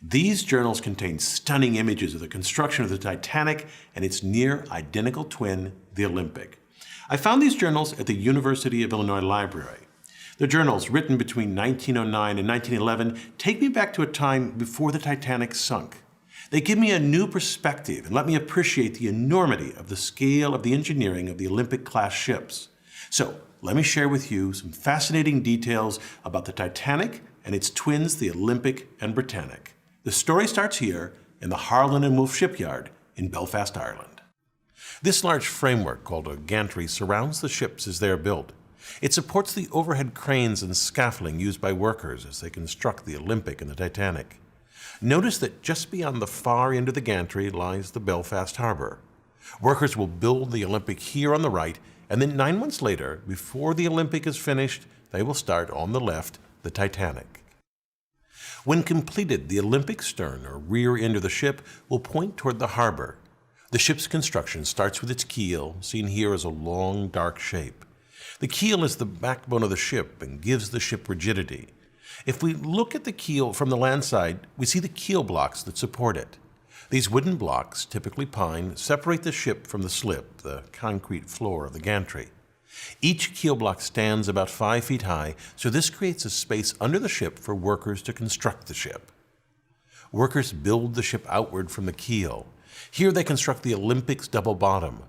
These journals contain stunning images of the construction of the Titanic and its near-identical twin, the Olympic. I found these journals at the University of Illinois Library. The journals, written between 1909 and 1911, take me back to a time before the Titanic sunk. They give me a new perspective and let me appreciate the enormity of the scale of the engineering of the Olympic-class ships. So, let me share with you some fascinating details about the Titanic and its twins, the Olympic and Britannic. The story starts here in the Harland and Wolff shipyard in Belfast, Ireland. This large framework, called a gantry, surrounds the ships as they are built. It supports the overhead cranes and scaffolding used by workers as they construct the Olympic and the Titanic. Notice that just beyond the far end of the gantry lies the Belfast harbor. Workers will build the Olympic here on the right, and then 9 months later, before the Olympic is finished, they will start on the left the Titanic. When completed, the Olympic stern, or rear end of the ship, will point toward the harbor. The ship's construction starts with its keel, seen here as a long, dark shape. The keel is the backbone of the ship and gives the ship rigidity. If we look at the keel from the land side, we see the keel blocks that support it. These wooden blocks, typically pine, separate the ship from the slip, the concrete floor of the gantry. Each keel block stands about 5 feet high, so this creates a space under the ship for workers to construct the ship. Workers build the ship outward from the keel. Here they construct the Olympic's double bottom.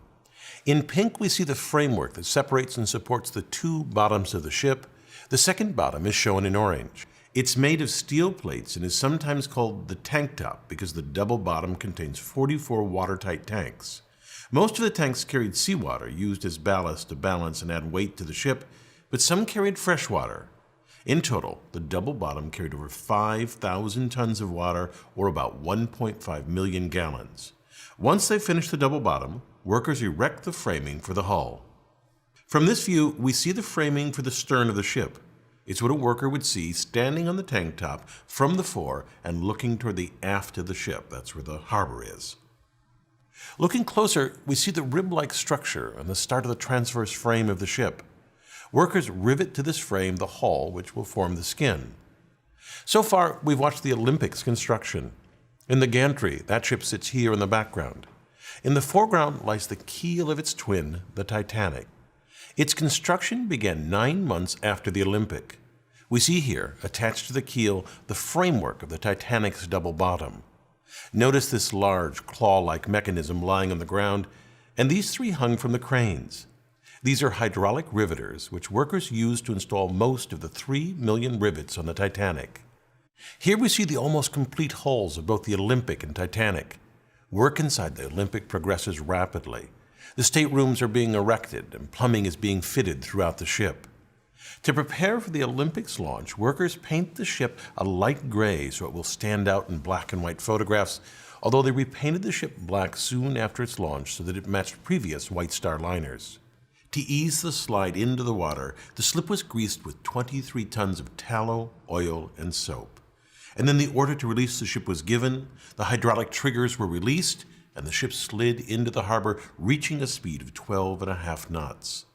In pink, we see the framework that separates and supports the two bottoms of the ship. The second bottom is shown in orange. It's made of steel plates and is sometimes called the tank top because the double bottom contains 44 watertight tanks. Most of the tanks carried seawater used as ballast to balance and add weight to the ship, but some carried fresh water. In total, the double bottom carried over 5,000 tons of water, or about 1.5 million gallons. Once they finish the double bottom, workers erect the framing for the hull. From this view, we see the framing for the stern of the ship. It's what a worker would see standing on the tank top from the fore and looking toward the aft of the ship. That's where the harbor is. Looking closer, we see the rib-like structure on the start of the transverse frame of the ship. Workers rivet to this frame the hull, which will form the skin. So far, we've watched the Olympic's construction. In the gantry, that ship sits here in the background. In the foreground lies the keel of its twin, the Titanic. Its construction began 9 months after the Olympic. We see here, attached to the keel, the framework of the Titanic's double bottom. Notice this large, claw-like mechanism lying on the ground, and these three hung from the cranes. These are hydraulic riveters, which workers used to install most of the 3 million rivets on the Titanic. Here we see the almost complete hulls of both the Olympic and Titanic. Work inside the Olympic progresses rapidly. The staterooms are being erected and plumbing is being fitted throughout the ship. To prepare for the Olympic's launch, workers paint the ship a light gray so it will stand out in black and white photographs, although they repainted the ship black soon after its launch so that it matched previous White Star liners. To ease the slide into the water, the slip was greased with 23 tons of tallow, oil, and soap. And then the order to release the ship was given, the hydraulic triggers were released, and the ship slid into the harbor, reaching a speed of 12.5 knots.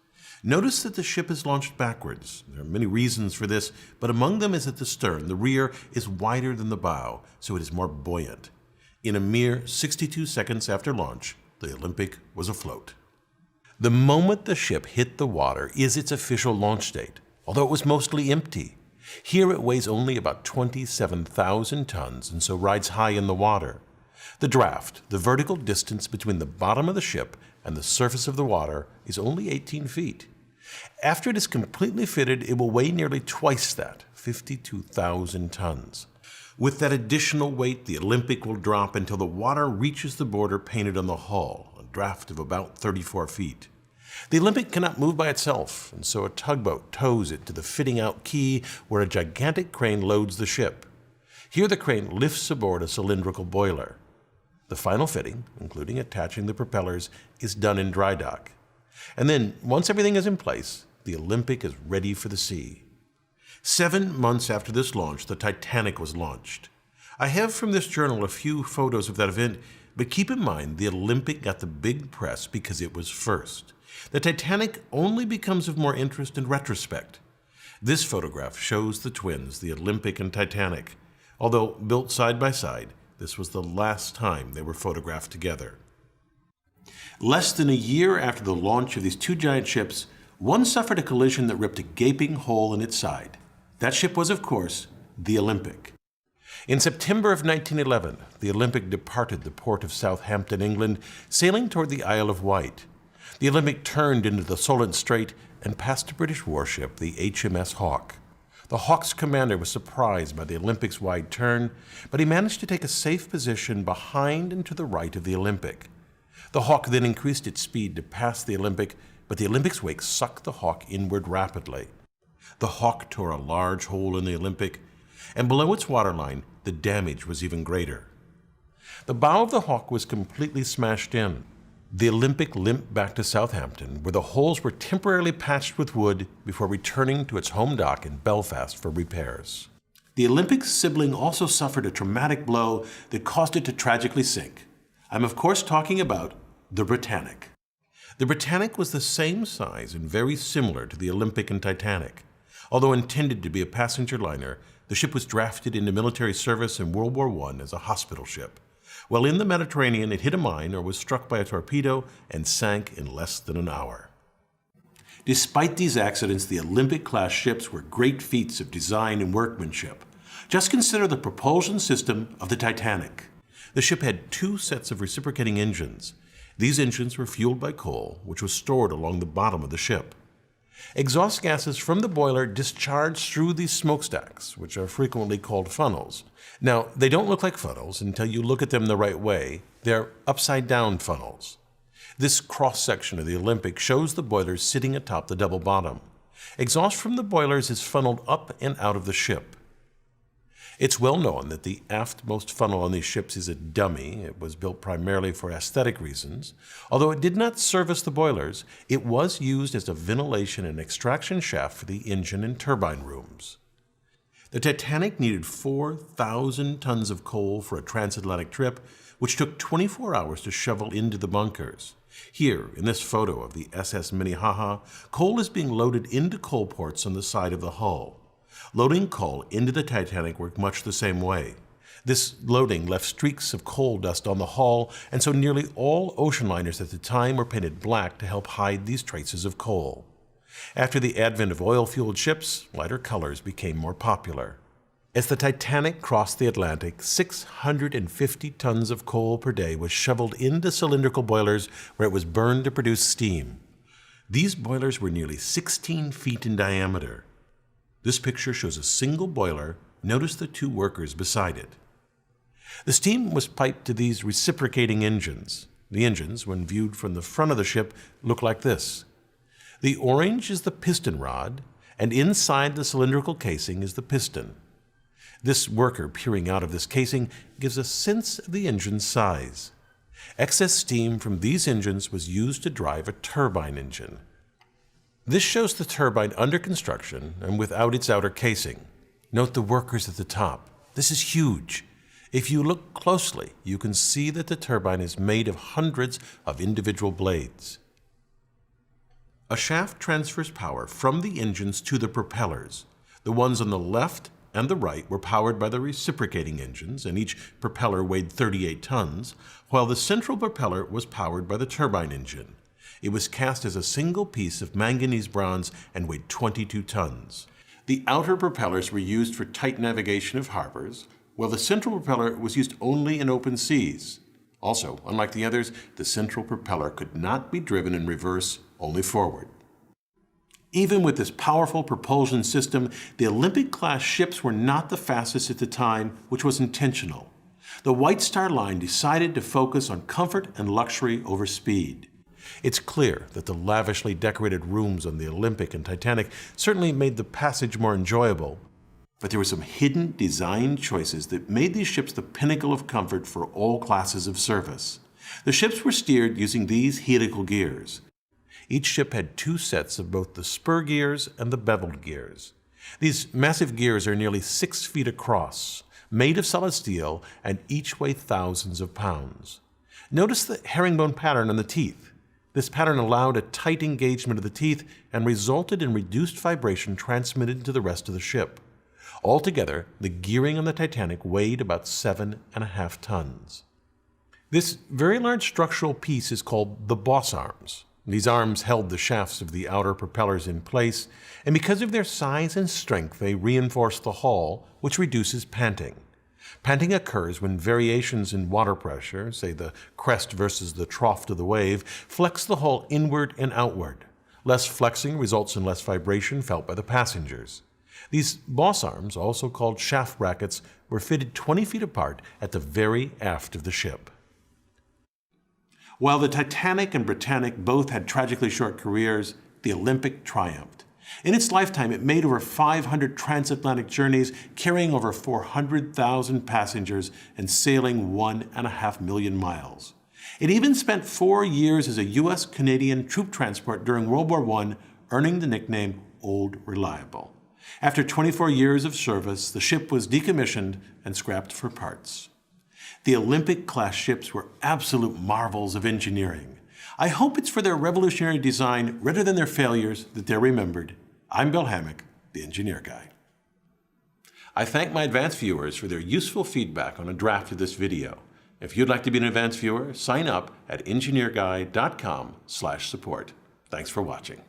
Notice that the ship is launched backwards. There are many reasons for this, but among them is that the stern, the rear, is wider than the bow, so it is more buoyant. In a mere 62 seconds after launch, the Olympic was afloat. The moment the ship hit the water is its official launch date, although it was mostly empty. Here it weighs only about 27,000 tons and so rides high in the water. The draft, the vertical distance between the bottom of the ship and the surface of the water, is only 18 feet. After it is completely fitted, it will weigh nearly twice that, 52,000 tons. With that additional weight, the Olympic will drop until the water reaches the border painted on the hull, a draft of about 34 feet. The Olympic cannot move by itself, and so a tugboat tows it to the fitting out quay where a gigantic crane loads the ship. Here the crane lifts aboard a cylindrical boiler. The final fitting, including attaching the propellers, is done in dry dock. And then, once everything is in place, the Olympic is ready for the sea. 7 months after this launch, the Titanic was launched. I have from this journal a few photos of that event, but keep in mind the Olympic got the big press because it was first. The Titanic only becomes of more interest in retrospect. This photograph shows the twins, the Olympic and Titanic. Although built side by side, this was the last time they were photographed together. Less than a year after the launch of these two giant ships, one suffered a collision that ripped a gaping hole in its side. That ship was, of course, the Olympic. In September of 1911, the Olympic departed the port of Southampton, England, sailing toward the Isle of Wight. The Olympic turned into the Solent Strait and passed a British warship, the HMS Hawke. The Hawke's commander was surprised by the Olympic's wide turn, but he managed to take a safe position behind and to the right of the Olympic. The Hawke then increased its speed to pass the Olympic, but the Olympic's wake sucked the Hawke inward rapidly. The Hawke tore a large hole in the Olympic, and below its waterline, the damage was even greater. The bow of the Hawke was completely smashed in. The Olympic limped back to Southampton, where the holes were temporarily patched with wood before returning to its home dock in Belfast for repairs. The Olympic's sibling also suffered a traumatic blow that caused it to tragically sink. I'm of course talking about the Britannic. The Britannic was the same size and very similar to the Olympic and Titanic. Although intended to be a passenger liner, the ship was drafted into military service in World War I as a hospital ship. While in the Mediterranean, it hit a mine or was struck by a torpedo and sank in less than an hour. Despite these accidents, the Olympic-class ships were great feats of design and workmanship. Just consider the propulsion system of the Titanic. The ship had two sets of reciprocating engines. These engines were fueled by coal, which was stored along the bottom of the ship. Exhaust gases from the boiler discharged through these smokestacks, which are frequently called funnels. Now, they don't look like funnels until you look at them the right way. They're upside-down funnels. This cross-section of the Olympic shows the boilers sitting atop the double bottom. Exhaust from the boilers is funneled up and out of the ship. It's well known that the aftmost funnel on these ships is a dummy. It was built primarily for aesthetic reasons. Although it did not service the boilers, it was used as a ventilation and extraction shaft for the engine and turbine rooms. The Titanic needed 4,000 tons of coal for a transatlantic trip, which took 24 hours to shovel into the bunkers. Here, in this photo of the SS Minnehaha, coal is being loaded into coal ports on the side of the hull. Loading coal into the Titanic worked much the same way. This loading left streaks of coal dust on the hull, and so nearly all ocean liners at the time were painted black to help hide these traces of coal. After the advent of oil-fueled ships, lighter colors became more popular. As the Titanic crossed the Atlantic, 650 tons of coal per day was shoveled into cylindrical boilers where it was burned to produce steam. These boilers were nearly 16 feet in diameter. This picture shows a single boiler. Notice the two workers beside it. The steam was piped to these reciprocating engines. The engines, when viewed from the front of the ship, look like this. The orange is the piston rod, and inside the cylindrical casing is the piston. This worker peering out of this casing gives a sense of the engine's size. Excess steam from these engines was used to drive a turbine engine. This shows the turbine under construction and without its outer casing. Note the workers at the top. This is huge. If you look closely, you can see that the turbine is made of hundreds of individual blades. A shaft transfers power from the engines to the propellers. The ones on the left and the right were powered by the reciprocating engines, and each propeller weighed 38 tons, while the central propeller was powered by the turbine engine. It was cast as a single piece of manganese bronze and weighed 22 tons. The outer propellers were used for tight navigation of harbors, while the central propeller was used only in open seas. Also, unlike the others, the central propeller could not be driven in reverse, only forward. Even with this powerful propulsion system, the Olympic-class ships were not the fastest at the time, which was intentional. The White Star Line decided to focus on comfort and luxury over speed. It's clear that the lavishly decorated rooms on the Olympic and Titanic certainly made the passage more enjoyable, but there were some hidden design choices that made these ships the pinnacle of comfort for all classes of service. The ships were steered using these helical gears. Each ship had two sets of both the spur gears and the beveled gears. These massive gears are nearly 6 feet across, made of solid steel, and each weigh thousands of pounds. Notice the herringbone pattern on the teeth. This pattern allowed a tight engagement of the teeth and resulted in reduced vibration transmitted to the rest of the ship. Altogether, the gearing on the Titanic weighed about 7.5 tons. This very large structural piece is called the boss arms. These arms held the shafts of the outer propellers in place, and because of their size and strength, they reinforce the hull, which reduces panting. Panting occurs when variations in water pressure, say the crest versus the trough of the wave, flex the hull inward and outward. Less flexing results in less vibration felt by the passengers. These boss arms, also called shaft brackets, were fitted 20 feet apart at the very aft of the ship. While the Titanic and Britannic both had tragically short careers, the Olympic triumphed. In its lifetime, it made over 500 transatlantic journeys, carrying over 400,000 passengers and sailing 1.5 million miles. It even spent 4 years as a U.S.-Canadian troop transport during World War I, earning the nickname Old Reliable. After 24 years of service, the ship was decommissioned and scrapped for parts. The Olympic-class ships were absolute marvels of engineering. I hope it's for their revolutionary design rather than their failures that they're remembered. I'm Bill Hammack, the Engineer Guy. I thank my advanced viewers for their useful feedback on a draft of this video. If you'd like to be an advanced viewer, sign up at engineerguy.com/support. Thanks for watching.